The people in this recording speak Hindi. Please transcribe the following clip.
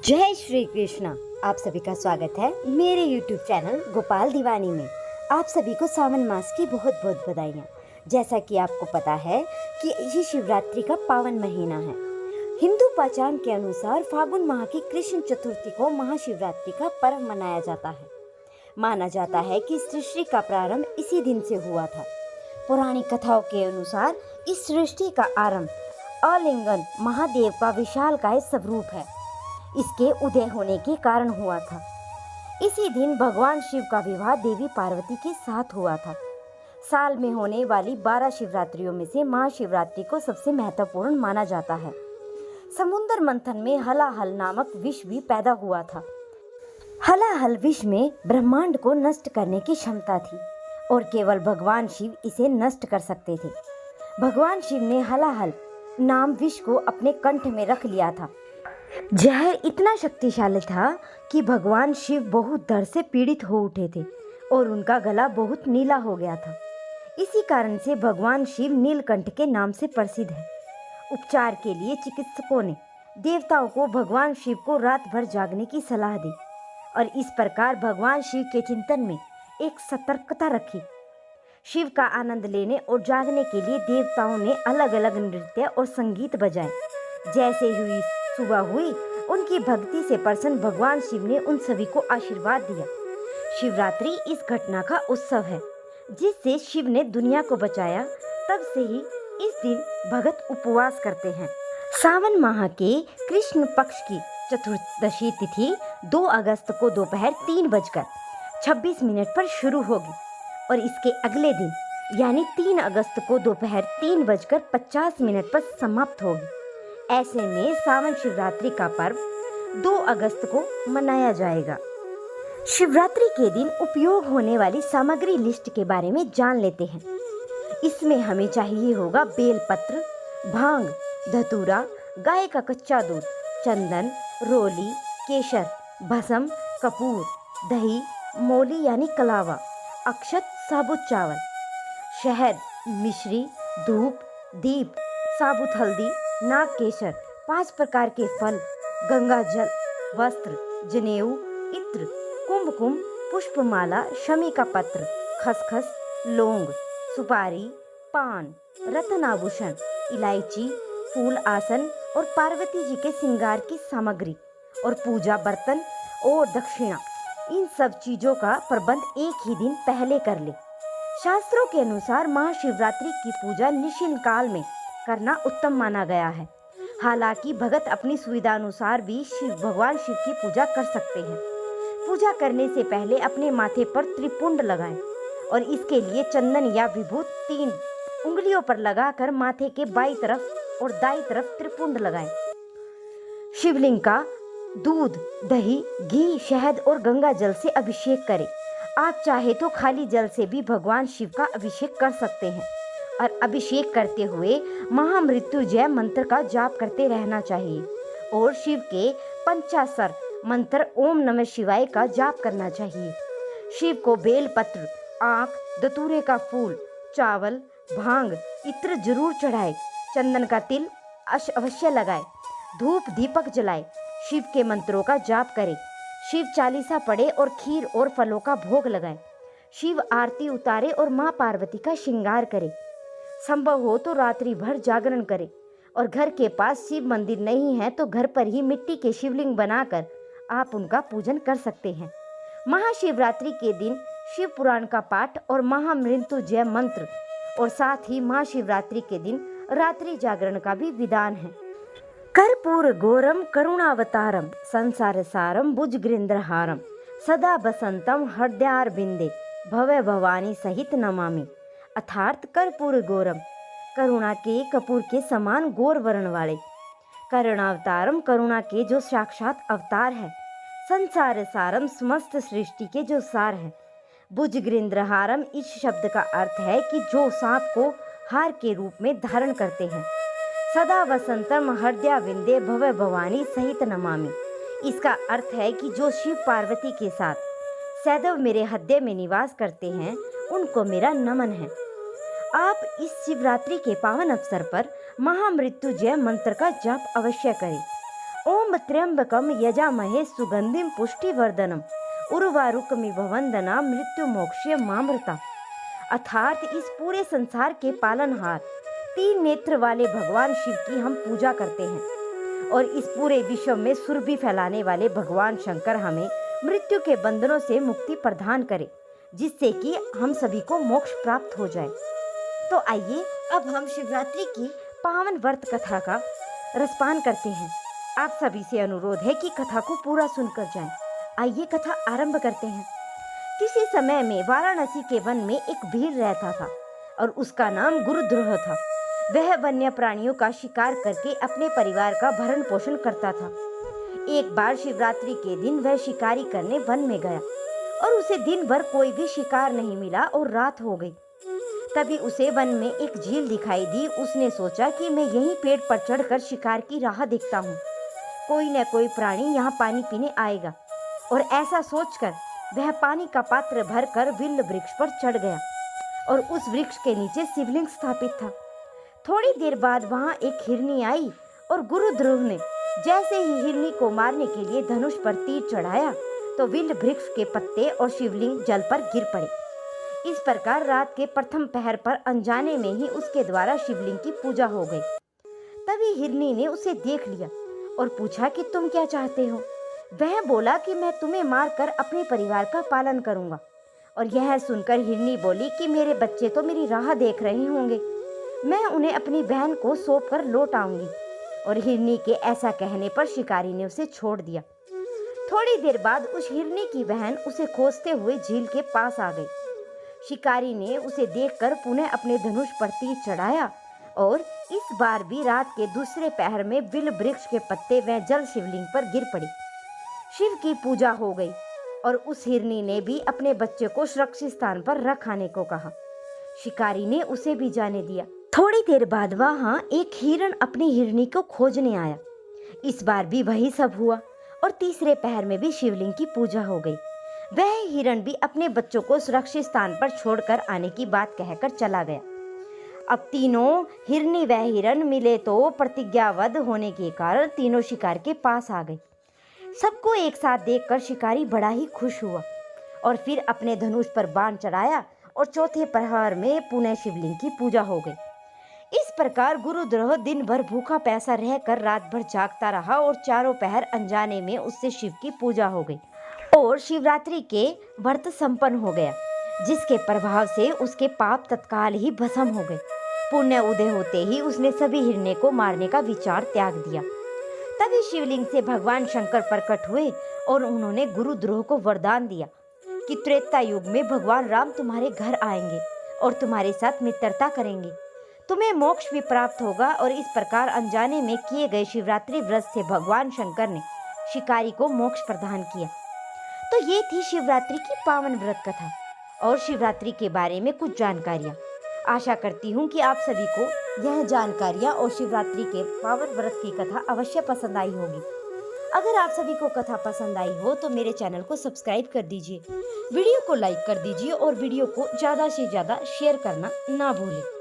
जय श्री कृष्णा। आप सभी का स्वागत है मेरे YouTube चैनल गोपाल दीवानी में। आप सभी को सावन मास की बहुत बहुत बधाइयाँ। जैसा कि आपको पता है कि ये शिवरात्रि का पावन महीना है। हिंदू पंचांग के अनुसार फागुन माह की कृष्ण चतुर्थी को महाशिवरात्रि का पर्व मनाया जाता है। माना जाता है कि सृष्टि का प्रारंभ इसी दिन से हुआ था। पौराणिक कथाओं के अनुसार इस सृष्टि का आरंभ अलिंगन महादेव का विशालकाय स्वरूप है, इसके उदय होने के कारण हुआ था। इसी दिन भगवान शिव का विवाह देवी पार्वती के साथ हुआ था। साल में होने वाली 12 शिवरात्रियों में से महाशिवरात्रि को सबसे महत्वपूर्ण माना जाता है। समुद्र मंथन में हलाहल नामक विष भी पैदा हुआ था। हलाहल विष में ब्रह्मांड को नष्ट करने की क्षमता थी और केवल भगवान शिव इसे नष्ट कर सकते थे। भगवान शिव ने हलाहल नाम विष को अपने कंठ में रख लिया था। जहर इतना शक्तिशाली था कि भगवान शिव बहुत दर्द से पीड़ित हो उठे थे और उनका गला बहुत नीला हो गया था। इसी कारण से भगवान शिव नीलकंठ के नाम से प्रसिद्ध है। उपचार के लिए चिकित्सकों ने देवताओं को भगवान शिव को रात भर जागने की सलाह दी और इस प्रकार भगवान शिव के चिंतन में एक सतर्कता रखी। शिव का आनंद लेने और जागने के लिए देवताओं ने अलग अलग नृत्य और संगीत बजाए। जैसे ही सुबह हुई, उनकी भक्ति से प्रसन्न भगवान शिव ने उन सभी को आशीर्वाद दिया। शिवरात्रि इस घटना का उत्सव है जिससे शिव ने दुनिया को बचाया। तब से ही इस दिन भगत उपवास करते हैं। सावन माह के कृष्ण पक्ष की चतुर्दशी तिथि 2 अगस्त को दोपहर 3:26 पर शुरू होगी और इसके अगले दिन यानी 3 अगस्त को दोपहर 3:50 पर समाप्त होगी। ऐसे में सावन शिवरात्रि का पर्व 2 अगस्त को मनाया जाएगा। शिवरात्रि के दिन उपयोग होने वाली सामग्री लिस्ट के बारे में जान लेते हैं। इसमें हमें चाहिए होगा बेलपत्र, भांग, धतूरा, गाय का कच्चा दूध, चंदन, रोली, केसर, भस्म, कपूर, दही, मौली यानी कलावा, अक्षत, साबुत चावल, शहद, मिश्री, धूप, दीप, साबुत हल्दी, नाग केसर, 5 प्रकार के फल, गंगा जल, वस्त्र, जनेऊ, इत्र, कुमकुम, पुष्पमाला, शमी का पत्र, खसखस, लौंग, सुपारी, पान, रत्न आभूषण, इलायची, फूल आसन और पार्वती जी के श्रृंगार की सामग्री और पूजा बर्तन और दक्षिणा, इन सब चीजों का प्रबंध एक ही दिन पहले कर ले। शास्त्रों के अनुसार महाशिवरात्रि की पूजा निशिन काल में करना उत्तम माना गया है। हालांकि भगत अपनी सुविधा अनुसार भी भगवान शिव की पूजा कर सकते हैं। पूजा करने से पहले अपने माथे पर त्रिपुंड लगाएं और इसके लिए चंदन या विभूत 3 उंगलियों पर लगाकर माथे के बाईं तरफ और दाईं तरफ त्रिपुंड लगाएं। शिवलिंग का दूध, दही, घी, शहद और गंगा जल से अभिषेक करें। आप चाहे तो खाली जल से भी भगवान शिव का अभिषेक कर सकते हैं और अभिषेक करते हुए महामृत्युंजय मंत्र का जाप करते रहना चाहिए और शिव के पंचाक्षर मंत्र ओम नमः शिवाय का जाप करना चाहिए। शिव को बेलपत्र, आँख, धतूरे का फूल, चावल, भांग, इत्र जरूर चढ़ाए। चंदन का तिल अवश्य लगाए। धूप दीपक जलाए। शिव के मंत्रों का जाप करें। शिव चालीसा पढ़े और खीर और फलों का भोग लगाए। शिव आरती उतारे और माँ पार्वती का श्रृंगार करे। संभव हो तो रात्रि भर जागरण करें और घर के पास शिव मंदिर नहीं है तो घर पर ही मिट्टी के शिवलिंग बनाकर आप उनका पूजन कर सकते हैं। महाशिवरात्रि के दिन शिव पुराण का पाठ और महामृत्युंजय मंत्र और साथ ही महाशिवरात्रि के दिन रात्रि जागरण का भी विधान है। कर्पूर गौरम करुणावतारम संसार सारम भुजगेंद्रहारम सदा बसंतम हृदयारविंदे भव्य भवानी सहित नमामि। अर्थात कर्पूर गौरम, करुणा के कपूर के समान गौर वर्ण वाले, करुणावतारम, करुणा के जो साक्षात अवतार है, संसार सारम, समस्त सृष्टि के जो सार है, भुजगेंद्रहारम, इस शब्द का अर्थ है कि जो सांप को हार के रूप में धारण करते हैं, सदा वसंतम हृदयारविंदे भव्य भवानी सहित नमामि। इसका अर्थ है कि जो शिव पार्वती के साथ सदैव मेरे हृदय में निवास करते हैं उनको मेरा नमन है। आप इस शिवरात्रि के पावन अवसर पर महामृत्युंजय मंत्र का जाप अवश्य करें ओम त्र्यंबकम यजामहे सुगंधिम पुष्टिवर्धनम उर्वारुकमिव वंदना मृत्यु मोक्ष्य मामृता। अर्थात इस पूरे संसार के पालनहार 3 नेत्र वाले भगवान शिव की हम पूजा करते हैं और इस पूरे विश्व में सुरभि फैलाने वाले भगवान शंकर हमें मृत्यु के बंधनों से मुक्ति प्रदान करे, जिससे कि हम सभी को मोक्ष प्राप्त हो जाए। तो आइए अब हम शिवरात्रि की पावन व्रत कथा का रसपान करते हैं। आप सभी से अनुरोध है कि कथा को पूरा सुनकर जाएं। आइए कथा आरंभ करते हैं। किसी समय में वाराणसी के वन में एक भील रहता था और उसका नाम गुरुद्रोह था। वह वन्य प्राणियों का शिकार करके अपने परिवार का भरण पोषण करता था। एक बार शिवरात्रि के दिन वह शिकारी करने वन में गया और उसे दिन भर कोई भी शिकार नहीं मिला और रात हो गई। तभी उसे वन में एक झील दिखाई दी। उसने सोचा कि मैं यहीं पेड़ पर चढ़कर शिकार की राह देखता हूँ, कोई न कोई प्राणी यहाँ पानी पीने आएगा। और ऐसा सोचकर वह पानी का पात्र भरकर विल्ल वृक्ष पर चढ़ गया और उस वृक्ष के नीचे शिवलिंग स्थापित था। थोड़ी देर बाद वहाँ एक हिरनी आई और गुरुद्रोह ने जैसे ही हिरनी को मारने के लिए धनुष पर तीर चढ़ाया तो विल्ल वृक्ष के पत्ते और शिवलिंग जल पर गिर पड़े। इस प्रकार रात के प्रथम पहर पर अनजाने में ही उसके द्वारा शिवलिंग की पूजा हो गई। तभी हिरनी ने उसे देख लिया और पूछा कि तुम क्या चाहते हो। वह बोला कि मैं तुम्हें मारकर अपने परिवार का पालन करूंगा। और यह सुनकर हिरनी बोली कि मेरे बच्चे तो मेरी राह देख रहे होंगे, मैं उन्हें अपनी बहन को सौंप कर लौट आऊंगी। और हिरनी के ऐसा कहने पर शिकारी ने उसे छोड़ दिया। थोड़ी देर बाद उस हिरनी की बहन उसे खोजते हुए झील के पास आ गई। शिकारी ने उसे देखकर पुनः अपने धनुष पर तीर चढ़ाया और इस बार भी रात के दूसरे पहर में विल्ल वृक्ष के पत्ते व जल शिवलिंग पर गिर पड़े। शिव की पूजा हो गई और उस हिरनी ने भी अपने बच्चे को सुरक्षित स्थान पर रख आने को कहा। शिकारी ने उसे भी जाने दिया। थोड़ी देर बाद वहां एक हिरण अपनी हिरनी को खोजने आया। इस बार भी वही सब हुआ और तीसरे पहर में भी शिवलिंग की पूजा हो गई। वह हिरण भी अपने बच्चों को सुरक्षित स्थान पर छोड़कर आने की बात कहकर चला गया। अब तीनों हिरनी व हिरण मिले तो प्रतिज्ञाबद्ध होने के कारण तीनों शिकार के पास आ गए। सबको एक साथ देखकर शिकारी बड़ा ही खुश हुआ और फिर अपने धनुष पर बाण चढ़ाया और चौथे प्रहर में पुनः शिवलिंग की पूजा हो गई। इस प्रकार गुरुद्रोह दिन भर भूखा प्यासा रहकर रात भर जागता रहा और चारों पहर अनजाने में उससे शिव की पूजा हो गई और शिवरात्रि के व्रत संपन्न हो गया, जिसके प्रभाव से उसके पाप तत्काल ही भस्म हो गए। पुण्य उदय होते ही उसने सभी हिरने को मारने का विचार त्याग दिया। तभी शिवलिंग से भगवान शंकर प्रकट हुए और उन्होंने गुरुद्रोह को वरदान दिया कि त्रेता युग में भगवान राम तुम्हारे घर आएंगे और तुम्हारे साथ मित्रता करेंगे, तुम्हें मोक्ष भी प्राप्त होगा। और इस प्रकार अनजाने में किए गए शिवरात्रि व्रत से भगवान शंकर ने शिकारी को मोक्ष प्रदान किया। तो ये थी शिवरात्रि की पावन व्रत कथा और शिवरात्रि के बारे में कुछ जानकारियाँ। आशा करती हूँ कि आप सभी को यह जानकारियाँ और शिवरात्रि के पावन व्रत की कथा अवश्य पसंद आई होगी। अगर आप सभी को कथा पसंद आई हो तो मेरे चैनल को सब्सक्राइब कर दीजिए, वीडियो को लाइक कर दीजिए और वीडियो को ज़्यादा से ज़्यादा शेयर करना ना भूलें।